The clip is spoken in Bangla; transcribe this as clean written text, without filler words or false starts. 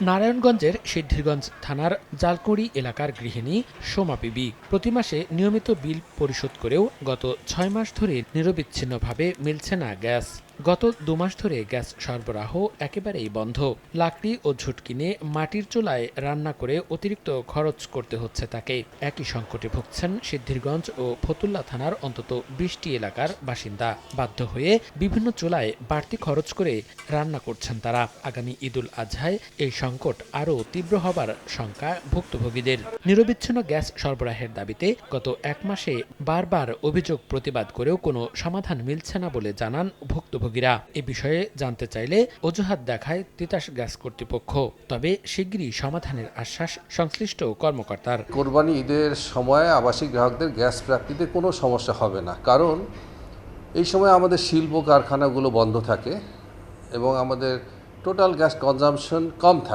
নারায়ণগঞ্জের সিদ্ধিরগঞ্জ থানার জালকুড়ি এলাকার গৃহিণী সোমা বিবি প্রতি মাসে নিয়মিত বিল পরিশোধ করেও গত ৬ মাস ধরে নিরবিচ্ছিন্নভাবে মিলছে না গ্যাস। গত ২ মাস ধরে গ্যাস সরবরাহ একেবারেই বন্ধ। লাকড়ি ও ঝুট কিনে মাটির চুলায় রান্না করে অতিরিক্ত খরচ করতে হচ্ছে তাকে। একই সংকটে ভুগছেন সিদ্ধিরগঞ্জ ও ফতুল্লা থানার অন্তত ২০টি এলাকার বাসিন্দা। বাধ্য হয়ে বিভিন্ন চুলায় বাড়তি খরচ করে রান্না করছেন তারা। আগামী ঈদুল আজহায় এই সংকট আরও তীব্র হবার শঙ্কা ভুক্তভোগীদের। নিরবিচ্ছিন্ন গ্যাস সরবরাহের দাবিতে গত ১ মাসে বারবার অভিযোগ প্রতিবাদ করেও কোনো সমাধান মিলছে না বলে জানান ভুক্তভোগীরা। এ বিষয়ে জানতে চাইলে অজুহাত দেখায় তিতাস গ্যাস কর্তৃপক্ষ, তবে শিগগিরই সমাধানের আশ্বাস সংশ্লিষ্ট কর্মকর্তার। কোরবানি ঈদের সময় আবাসিক গ্রাহকদের গ্যাস প্রাপ্তিতে কোনো সমস্যা হবে না, কারণ এই সময় আমাদের শিল্প কারখানাগুলো বন্ধ থাকে এবং আমাদের টোটাল গ্যাস কনজাম্পশন কম থাকে।